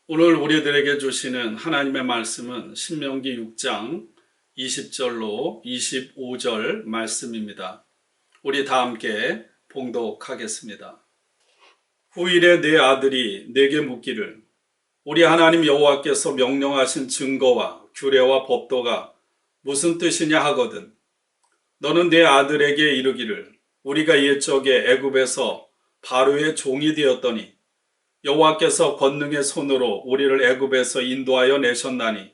오늘 우리들에게 주시는 하나님의 말씀은 신명기 6장 20절로 25절 말씀입니다. 우리 다 함께 봉독하겠습니다. 후일에 내 아들이 내게 묻기를 우리 하나님 여호와께서 명령하신 증거와 규례와 법도가 무슨 뜻이냐 하거든 너는 내 아들에게 이르기를 우리가 옛적에 애굽에서 바로의 종이 되었더니 여호와께서 권능의 손으로 우리를 애굽에서 인도하여 내셨나니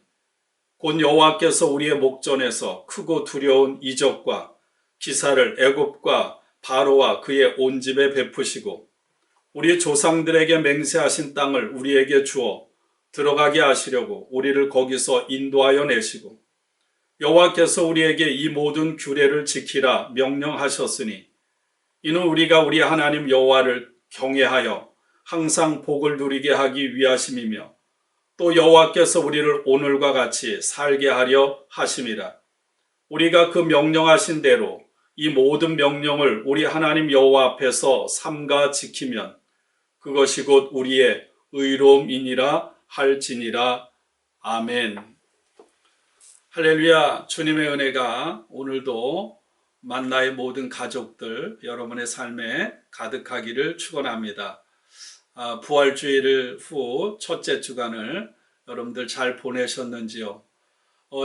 곧 여호와께서 우리의 목전에서 크고 두려운 이적과 기사를 애굽과 바로와 그의 온 집에 베푸시고 우리 조상들에게 맹세하신 땅을 우리에게 주어 들어가게 하시려고 우리를 거기서 인도하여 내시고 여호와께서 우리에게 이 모든 규례를 지키라 명령하셨으니 이는 우리가 우리 하나님 여호와를 경외하여 항상 복을 누리게 하기 위하심이며 또 여호와께서 우리를 오늘과 같이 살게 하려 하심이라. 우리가 그 명령하신 대로 이 모든 명령을 우리 하나님 여호와 앞에서 삼가 지키면 그것이 곧 우리의 의로움이니라 할지니라. 아멘. 할렐루야. 주님의 은혜가 오늘도 만나의 모든 가족들 여러분의 삶에 가득하기를 축원합니다. 부활주일 후 첫째 주간을 여러분들 잘 보내셨는지요?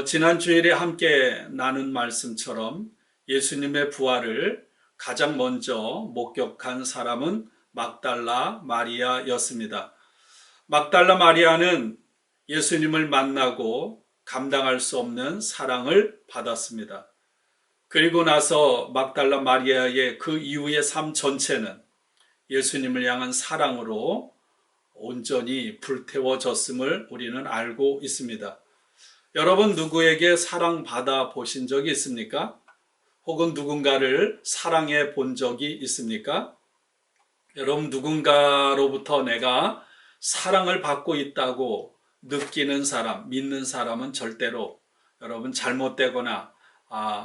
지난 주일에 함께 나눈 말씀처럼 예수님의 부활을 가장 먼저 목격한 사람은 막달라 마리아였습니다. 막달라 마리아는 예수님을 만나고 감당할 수 없는 사랑을 받았습니다. 그리고 나서 막달라 마리아의 그 이후의 삶 전체는 예수님을 향한 사랑으로 온전히 불태워졌음을 우리는 알고 있습니다. 여러분 누구에게 사랑받아 보신 적이 있습니까? 혹은 누군가를 사랑해 본 적이 있습니까? 여러분 누군가로부터 내가 사랑을 받고 있다고 느끼는 사람, 믿는 사람은 절대로 여러분 잘못되거나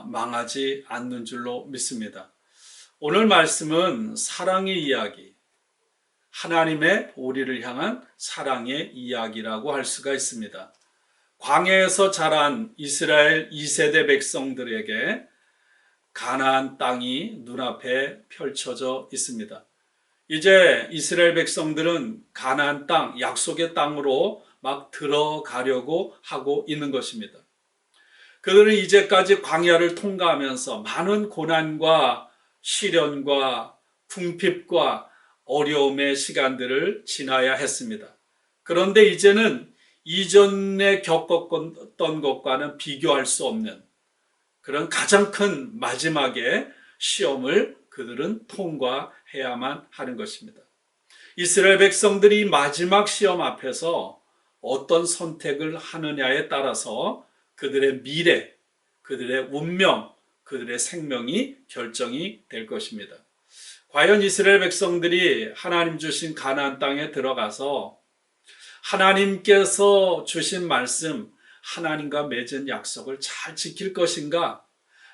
망하지 않는 줄로 믿습니다. 오늘 말씀은 사랑의 이야기, 하나님의 우리를 향한 사랑의 이야기라고 할 수가 있습니다. 광야에서 자란 이스라엘 2세대 백성들에게 가나안 땅이 눈앞에 펼쳐져 있습니다. 이제 이스라엘 백성들은 가나안 땅, 약속의 땅으로 막 들어가려고 하고 있는 것입니다. 그들은 이제까지 광야를 통과하면서 많은 고난과 시련과 궁핍과 어려움의 시간들을 지나야 했습니다. 그런데 이제는 이전에 겪었던 것과는 비교할 수 없는 그런 가장 큰 마지막의 시험을 그들은 통과해야만 하는 것입니다. 이스라엘 백성들이 마지막 시험 앞에서 어떤 선택을 하느냐에 따라서 그들의 미래, 그들의 운명, 그들의 생명이 결정이 될 것입니다. 과연 이스라엘 백성들이 하나님 주신 가나안 땅에 들어가서 하나님께서 주신 말씀, 하나님과 맺은 약속을 잘 지킬 것인가?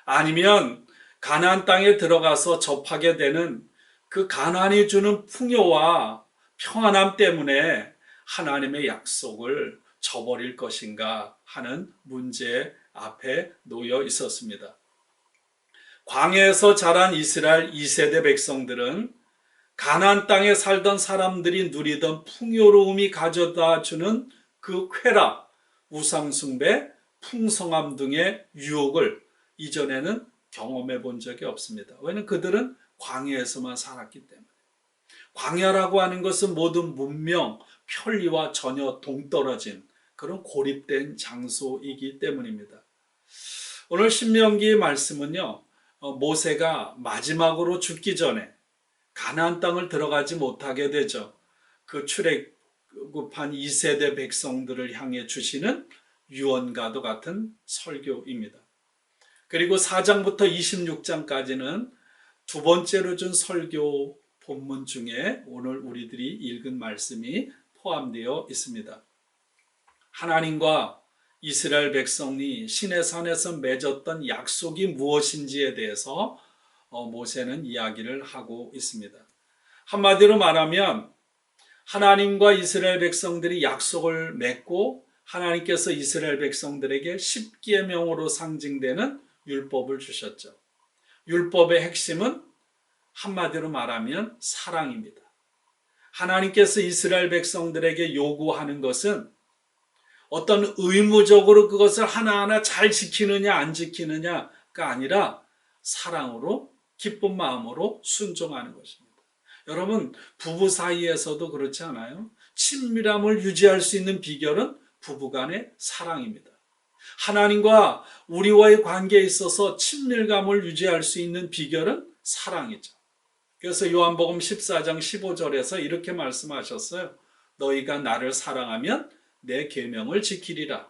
아니면 가나안 땅에 들어가서 접하게 되는 그 가나안이 주는 풍요와 평안함 때문에 하나님의 약속을 저버릴 것인가 하는 문제 앞에 놓여 있었습니다. 광야에서 자란 이스라엘 2세대 백성들은 가나안 땅에 살던 사람들이 누리던 풍요로움이 가져다 주는 그 쾌락, 우상숭배, 풍성함 등의 유혹을 이전에는 경험해 본 적이 없습니다. 왜냐하면 그들은 광야에서만 살았기 때문에. 광야라고 하는 것은 모든 문명, 편리와 전혀 동떨어진 그런 고립된 장소이기 때문입니다. 오늘 신명기 말씀은요, 모세가 마지막으로 죽기 전에 가나안 땅을 들어가지 못하게 되죠. 그 출애굽한 2세대 백성들을 향해 주시는 유언과도 같은 설교입니다. 그리고 4장부터 26장까지는 두 번째로 준 설교 본문 중에 오늘 우리들이 읽은 말씀이 포함되어 있습니다. 하나님과 이스라엘 백성이 시내산에서 맺었던 약속이 무엇인지에 대해서 모세는 이야기를 하고 있습니다. 한마디로 말하면 하나님과 이스라엘 백성들이 약속을 맺고 하나님께서 이스라엘 백성들에게 십계명으로 상징되는 율법을 주셨죠. 율법의 핵심은 한마디로 말하면 사랑입니다. 하나님께서 이스라엘 백성들에게 요구하는 것은 어떤 의무적으로 그것을 하나하나 잘 지키느냐 안 지키느냐가 아니라 사랑으로 기쁜 마음으로 순종하는 것입니다. 여러분, 부부 사이에서도 그렇지 않아요? 친밀함을 유지할 수 있는 비결은 부부간의 사랑입니다. 하나님과 우리와의 관계에 있어서 친밀감을 유지할 수 있는 비결은 사랑이죠. 그래서 요한복음 14장 15절에서 이렇게 말씀하셨어요. 너희가 나를 사랑하면 내 계명을 지키리라.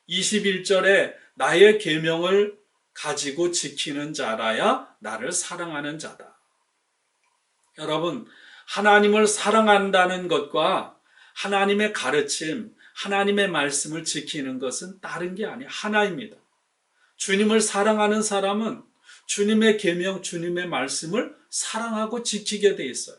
21절에 나의 계명을 가지고 지키는 자라야 나를 사랑하는 자다. 여러분, 하나님을 사랑한다는 것과 하나님의 가르침, 하나님의 말씀을 지키는 것은 다른 게 아니에요. 하나입니다. 주님을 사랑하는 사람은 주님의 계명, 주님의 말씀을 사랑하고 지키게 돼 있어요.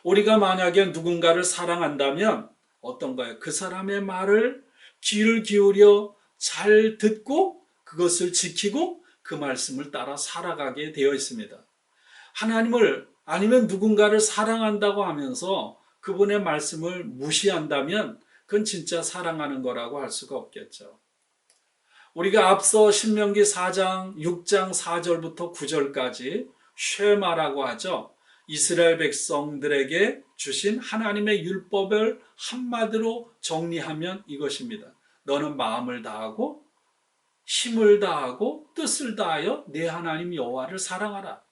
우리가 만약에 누군가를 사랑한다면 어떤가요? 그 사람의 말을 귀를 기울여 잘 듣고 그것을 지키고 그 말씀을 따라 살아가게 되어 있습니다. 하나님을 아니면 누군가를 사랑한다고 하면서 그분의 말씀을 무시한다면 그건 진짜 사랑하는 거라고 할 수가 없겠죠. 우리가 앞서 신명기 4장 6장 4절부터 9절까지 쉐마라고 하죠. 이스라엘 백성들에게 주신 하나님의 율법을 한마디로 정리하면 이것입니다. 너는 마음을 다하고 힘을 다하고 뜻을 다하여 내 하나님 여호와를 사랑하라.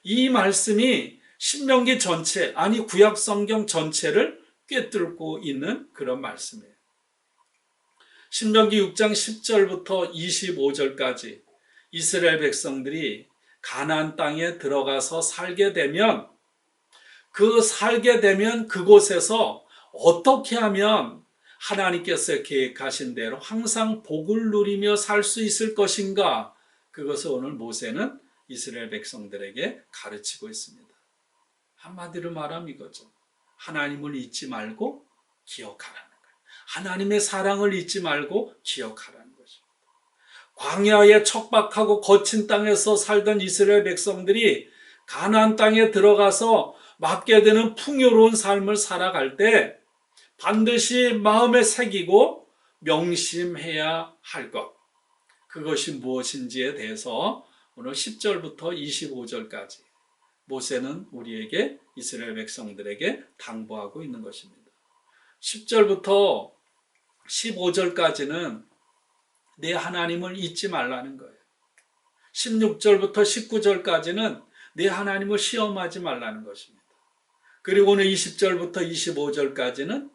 이 말씀이 신명기 전체, 아니 구약 성경 전체를 꿰뚫고 있는 그런 말씀이에요. 신명기 6장 10절부터 25절까지 이스라엘 백성들이 가나안 땅에 들어가서 살게 되면 그곳에서 어떻게 하면 하나님께서 계획하신 대로 항상 복을 누리며 살 수 있을 것인가? 그것을 오늘 모세는 이스라엘 백성들에게 가르치고 있습니다. 한마디로 말하면 이거죠. 하나님을 잊지 말고 기억하라는 거예요. 하나님의 사랑을 잊지 말고 기억하라는 것입니다. 광야에 척박하고 거친 땅에서 살던 이스라엘 백성들이 가나안 땅에 들어가서 맡게 되는 풍요로운 삶을 살아갈 때 반드시 마음에 새기고 명심해야 할 것, 그것이 무엇인지에 대해서 오늘 10절부터 25절까지 모세는 우리에게 이스라엘 백성들에게 당부하고 있는 것입니다. 10절부터 15절까지는 내 하나님을 잊지 말라는 거예요. 16절부터 19절까지는 내 하나님을 시험하지 말라는 것입니다. 그리고 오늘 20절부터 25절까지는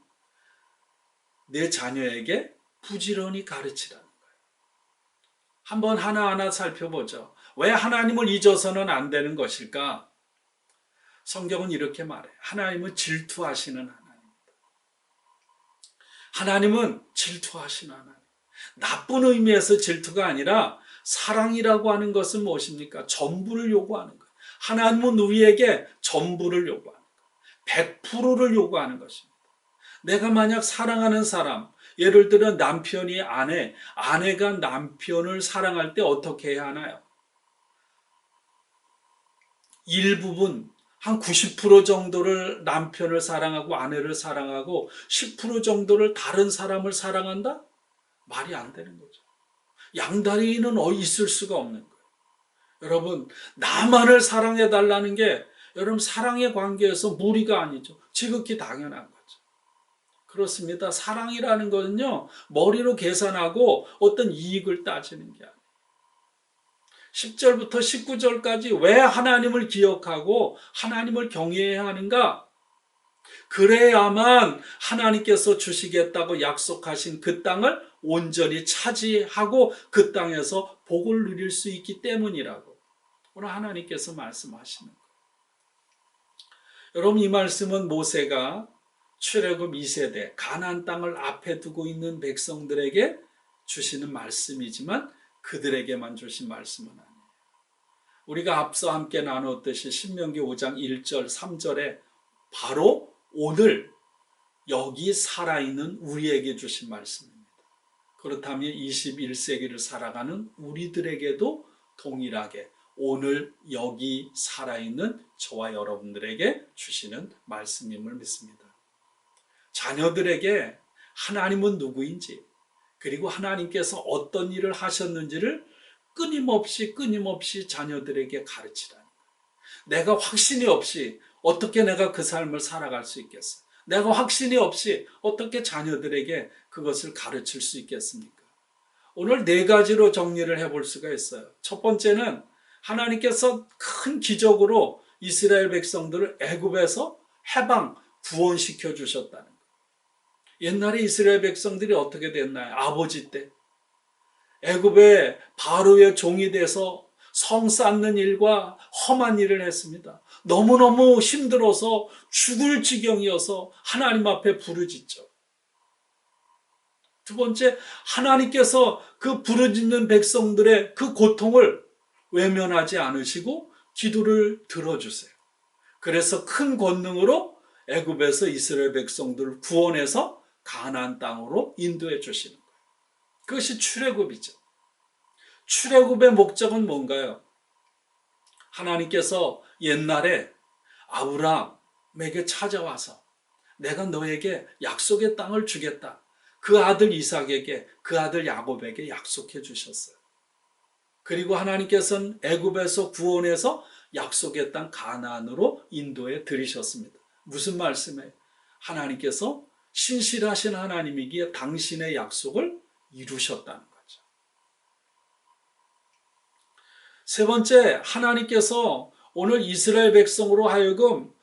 내 자녀에게 부지런히 가르치라는 거예요. 한번 하나하나 살펴보죠. 왜 하나님을 잊어서는 안 되는 것일까? 성경은 이렇게 말해요. 하나님은 질투하시는 하나님입니다. 하나님은 질투하시는 하나님. 나쁜 의미에서 질투가 아니라 사랑이라고 하는 것은 무엇입니까? 전부를 요구하는 거예요. 하나님은 우리에게 전부를 요구하는 거예요. 100%를 요구하는 것입니다. 내가 만약 사랑하는 사람, 예를 들어 남편이 아내가 남편을 사랑할 때 어떻게 해야 하나요? 일부분, 한 90% 정도를 남편을 사랑하고 아내를 사랑하고 10% 정도를 다른 사람을 사랑한다? 말이 안 되는 거죠. 양다리는 있을 수가 없는 거예요. 여러분, 나만을 사랑해달라는 게 여러분 사랑의 관계에서 무리가 아니죠. 지극히 당연한 거죠. 그렇습니다. 사랑이라는 것은요, 머리로 계산하고 어떤 이익을 따지는 게 아니에요. 10절부터 19절까지 왜 하나님을 기억하고 하나님을 경외해야 하는가? 그래야만 하나님께서 주시겠다고 약속하신 그 땅을 온전히 차지하고 그 땅에서 복을 누릴 수 있기 때문이라고 오늘 하나님께서 말씀하시는 거예요. 여러분, 이 말씀은 모세가 출애굽 2세대 가나안 땅을 앞에 두고 있는 백성들에게 주시는 말씀이지만 그들에게만 주신 말씀은 아니에요. 우리가 앞서 함께 나누었듯이 신명기 5장 1절 3절에 바로 오늘 여기 살아있는 우리에게 주신 말씀입니다. 그렇다면 21세기를 살아가는 우리들에게도 동일하게 오늘 여기 살아있는 저와 여러분들에게 주시는 말씀임을 믿습니다. 자녀들에게 하나님은 누구인지, 그리고 하나님께서 어떤 일을 하셨는지를 끊임없이 자녀들에게 가르치라는 거예요. 내가 확신이 없이 어떻게 내가 그 삶을 살아갈 수 있겠어? 내가 확신이 없이 어떻게 자녀들에게 그것을 가르칠 수 있겠습니까? 오늘 네 가지로 정리를 해볼 수가 있어요. 첫 번째는 하나님께서 큰 기적으로 이스라엘 백성들을 애굽에서 해방, 구원시켜 주셨다는 거예요. 옛날에 이스라엘 백성들이 어떻게 됐나요? 아버지 때 애굽의 바로의 종이 돼서 성 쌓는 일과 험한 일을 했습니다. 너무너무 힘들어서 죽을 지경이어서 하나님 앞에 부르짖죠. 두 번째, 하나님께서 그 부르짖는 백성들의 그 고통을 외면하지 않으시고 기도를 들어주세요. 그래서 큰 권능으로 애굽에서 이스라엘 백성들을 구원해서 가나안 땅으로 인도해 주시는 거예요. 그것이 출애굽이죠. 출애굽의 목적은 뭔가요? 하나님께서 옛날에 아브라함에게 찾아와서 내가 너에게 약속의 땅을 주겠다. 그 아들 이삭에게, 그 아들 야곱에게 약속해 주셨어요. 그리고 하나님께서는 애굽에서 구원해서 약속의 땅 가나안으로 인도해 들이셨습니다. 무슨 말씀이에요? 하나님께서 신실하신 하나님이기에 당신의 약속을 이루셨다는 거죠. 세 번째, 하나님께서 오늘 이스라엘 백성으로 하여금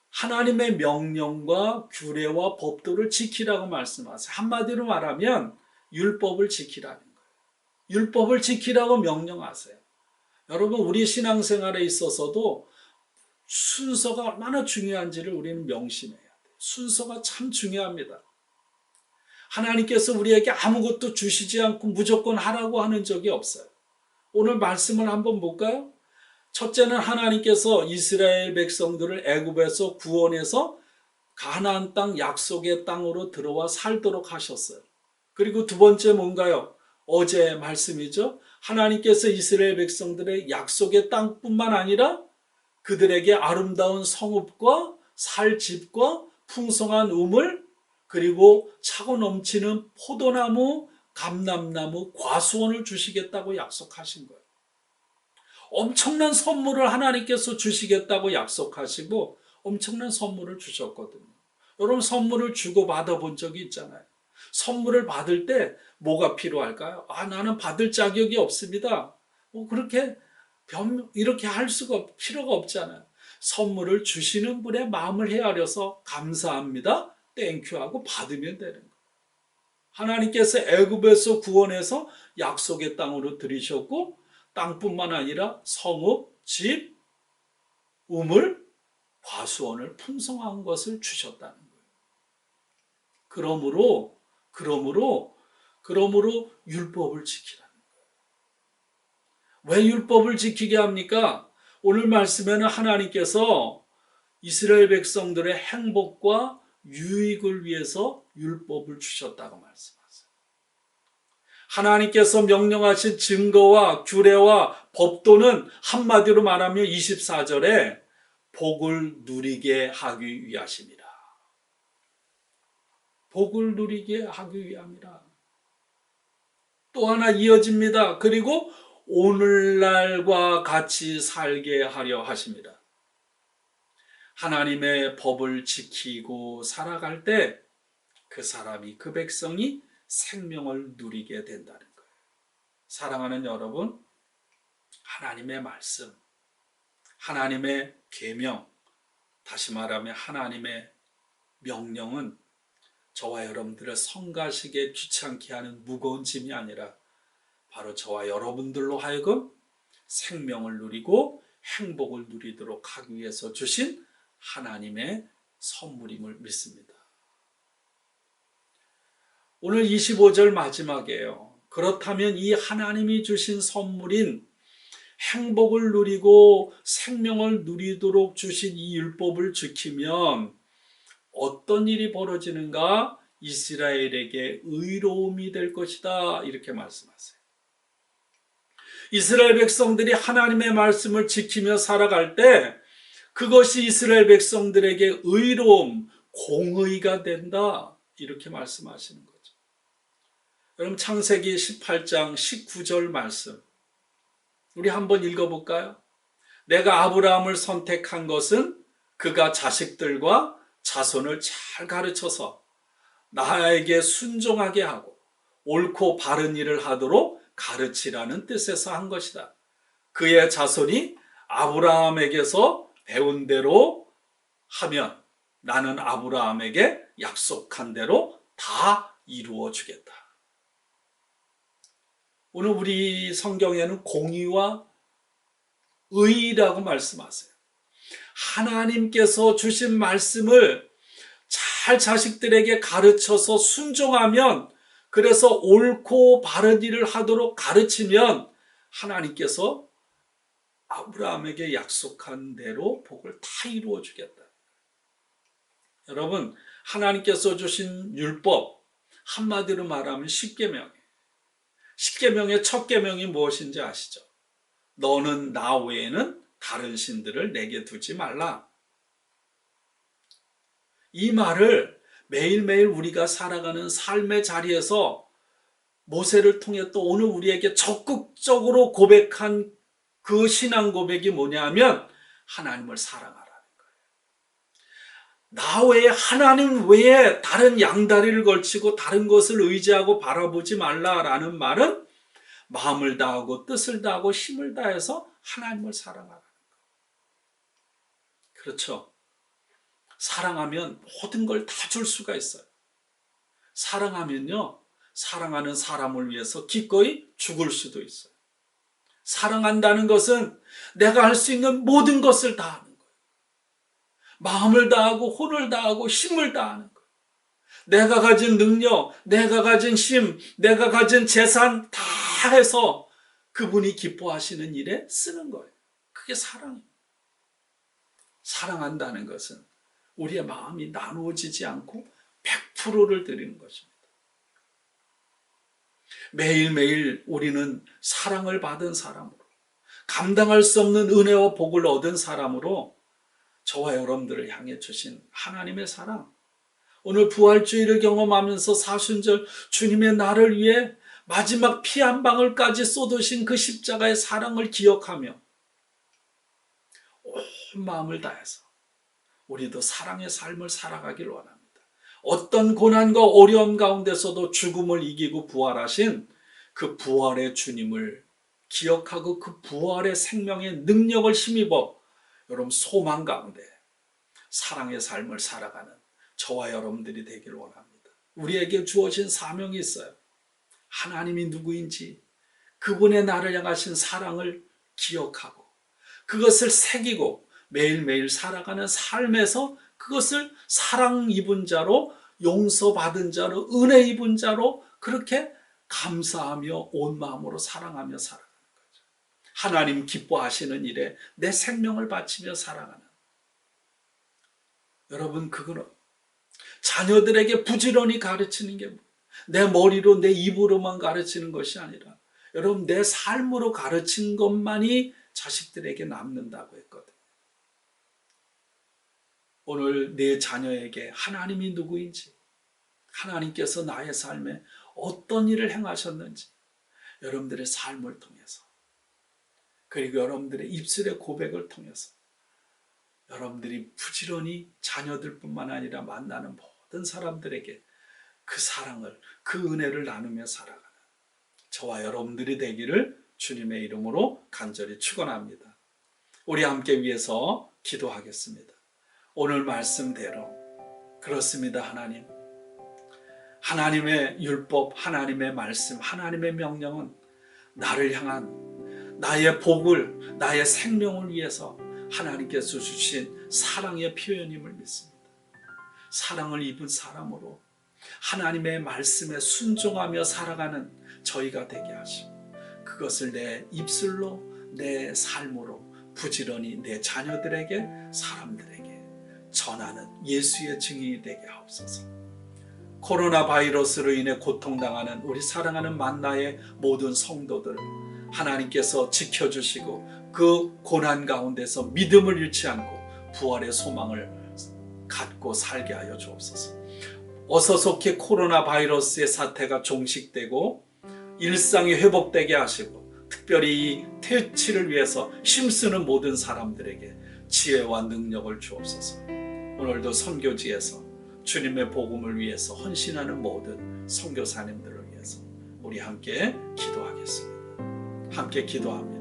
하나님의 명령과 규례와 법도를 지키라고 말씀하세요. 한마디로 말하면 율법을 지키라는 거예요. 율법을 지키라고 명령하세요. 여러분, 우리 신앙생활에 있어서도 순서가 얼마나 중요한지를 우리는 명심해야 돼요. 순서가 참 중요합니다. 하나님께서 우리에게 아무것도 주시지 않고 무조건 하라고 하는 적이 없어요. 오늘 말씀을 한번 볼까요? 첫째는 하나님께서 이스라엘 백성들을 애굽에서 구원해서 가나안 땅 약속의 땅으로 들어와 살도록 하셨어요. 그리고 두 번째 뭔가요? 어제 말씀이죠. 하나님께서 이스라엘 백성들의 약속의 땅뿐만 아니라 그들에게 아름다운 성읍과 살 집과 풍성한 우물, 그리고 차고 넘치는 포도나무, 감람나무, 과수원을 주시겠다고 약속하신 거예요. 엄청난 선물을 하나님께서 주시겠다고 약속하시고 엄청난 선물을 주셨거든요. 여러분, 선물을 주고 받아본 적이 있잖아요. 선물을 받을 때 뭐가 필요할까요? 나는 받을 자격이 없습니다. 그렇게 이렇게 할 필요가 없잖아요. 선물을 주시는 분의 마음을 헤아려서 감사합니다, 땡큐 하고 받으면 되는 거예요. 하나님께서 애굽에서 구원해서 약속의 땅으로 들이셨고 땅뿐만 아니라 성읍, 집, 우물, 과수원을 풍성한 것을 주셨다는 거예요. 그러므로 율법을 지키라는 거예요. 왜 율법을 지키게 합니까? 오늘 말씀에는 하나님께서 이스라엘 백성들의 행복과 유익을 위해서 율법을 주셨다고 말씀하세요. 하나님께서 명령하신 증거와 규례와 법도는 한마디로 말하면 24절에 복을 누리게 하기 위하십니다. 복을 누리게 하기 위함이라. 또 하나 이어집니다. 그리고 오늘날과 같이 살게 하려 하십니다. 하나님의 법을 지키고 살아갈 때 그 사람이, 그 백성이 생명을 누리게 된다는 거예요. 사랑하는 여러분, 하나님의 말씀, 하나님의 계명, 다시 말하면 하나님의 명령은 저와 여러분들을 성가시게 귀찮게 하는 무거운 짐이 아니라 바로 저와 여러분들로 하여금 생명을 누리고 행복을 누리도록 하기 위해서 주신 하나님의 선물임을 믿습니다. 오늘 25절 마지막이에요. 그렇다면 이 하나님이 주신 선물인 행복을 누리고 생명을 누리도록 주신 이 율법을 지키면 어떤 일이 벌어지는가? 이스라엘에게 의로움이 될 것이다. 이렇게 말씀하세요. 이스라엘 백성들이 하나님의 말씀을 지키며 살아갈 때 그것이 이스라엘 백성들에게 의로움, 공의가 된다. 이렇게 말씀하시는 거죠. 여러분 창세기 18장 19절 말씀 우리 한번 읽어볼까요? 내가 아브라함을 선택한 것은 그가 자식들과 자손을 잘 가르쳐서 나에게 순종하게 하고 옳고 바른 일을 하도록 가르치라는 뜻에서 한 것이다. 그의 자손이 아브라함에게서 배운 대로 하면 나는 아브라함에게 약속한 대로 다 이루어 주겠다. 오늘 우리 성경에는 공의와 의라고 말씀하세요. 하나님께서 주신 말씀을 잘 자식들에게 가르쳐서 순종하면, 그래서 옳고 바른 일을 하도록 가르치면 하나님께서 아브라함에게 약속한 대로 복을 다 이루어 주겠다. 여러분, 하나님께서 주신 율법, 한마디로 말하면 십계명이에요. 십계명의 첫 계명이 무엇인지 아시죠? 너는 나 외에는 다른 신들을 내게 두지 말라. 이 말을 매일매일 우리가 살아가는 삶의 자리에서 모세를 통해 또 오늘 우리에게 적극적으로 고백한 그 신앙 고백이 뭐냐면 하나님을 사랑하라는 거예요. 나 외에, 하나님 외에 다른 양다리를 걸치고 다른 것을 의지하고 바라보지 말라라는 말은 마음을 다하고 뜻을 다하고 힘을 다해서 하나님을 사랑하라는 거예요. 그렇죠. 사랑하면 모든 걸 다 줄 수가 있어요. 사랑하면요, 사랑하는 사람을 위해서 기꺼이 죽을 수도 있어요. 사랑한다는 것은 내가 할 수 있는 모든 것을 다하는 거예요. 마음을 다하고 혼을 다하고 힘을 다하는 거예요. 내가 가진 능력, 내가 가진 힘, 내가 가진 재산 다 해서 그분이 기뻐하시는 일에 쓰는 거예요. 그게 사랑이에요. 사랑한다는 것은 우리의 마음이 나누어지지 않고 100%를 드리는 것입니다. 매일매일 우리는 사랑을 받은 사람으로, 감당할 수 없는 은혜와 복을 얻은 사람으로 저와 여러분들을 향해 주신 하나님의 사랑, 오늘 부활주의를 경험하면서 사순절 주님의 나를 위해 마지막 피 한 방울까지 쏟으신 그 십자가의 사랑을 기억하며 온 마음을 다해서 우리도 사랑의 삶을 살아가길 원합니다. 어떤 고난과 어려움 가운데서도 죽음을 이기고 부활하신 그 부활의 주님을 기억하고 그 부활의 생명의 능력을 힘입어 여러분 소망 가운데 사랑의 삶을 살아가는 저와 여러분들이 되길 원합니다. 우리에게 주어진 사명이 있어요. 하나님이 누구인지 그분의 나를 향하신 사랑을 기억하고 그것을 새기고 매일매일 살아가는 삶에서 그것을 사랑 입은 자로, 용서받은 자로, 은혜 입은 자로 그렇게 감사하며 온 마음으로 사랑하며 살아가는 거죠. 하나님 기뻐하시는 일에 내 생명을 바치며 살아가는, 여러분 그거는 자녀들에게 부지런히 가르치는 게 내 머리로 내 입으로만 가르치는 것이 아니라 여러분 내 삶으로 가르친 것만이 자식들에게 남는다고 했거든요. 오늘 내 자녀에게 하나님이 누구인지, 하나님께서 나의 삶에 어떤 일을 행하셨는지 여러분들의 삶을 통해서, 그리고 여러분들의 입술의 고백을 통해서 여러분들이 부지런히 자녀들뿐만 아니라 만나는 모든 사람들에게 그 사랑을, 그 은혜를 나누며 살아가는 저와 여러분들이 되기를 주님의 이름으로 간절히 축원합니다. 우리 함께 위해서 기도하겠습니다. 오늘 말씀대로 그렇습니다. 하나님, 하나님의 율법, 하나님의 말씀, 하나님의 명령은 나를 향한 나의 복을, 나의 생명을 위해서 하나님께서 주신 사랑의 표현임을 믿습니다. 사랑을 입은 사람으로 하나님의 말씀에 순종하며 살아가는 저희가 되게 하시고 그것을 내 입술로, 내 삶으로 부지런히 내 자녀들에게, 사람들에게 전하는 예수의 증인이 되게 하옵소서. 코로나 바이러스로 인해 고통당하는 우리 사랑하는 만나의 모든 성도들 하나님께서 지켜주시고 그 고난 가운데서 믿음을 잃지 않고 부활의 소망을 갖고 살게 하여 주옵소서. 어서 속히 코로나 바이러스의 사태가 종식되고 일상이 회복되게 하시고 특별히 이 퇴치를 위해서 힘쓰는 모든 사람들에게 지혜와 능력을 주옵소서. 오늘도 선교지에서 주님의 복음을 위해서 헌신하는 모든 선교사님들을 위해서 우리 함께 기도하겠습니다. 함께 기도합니다.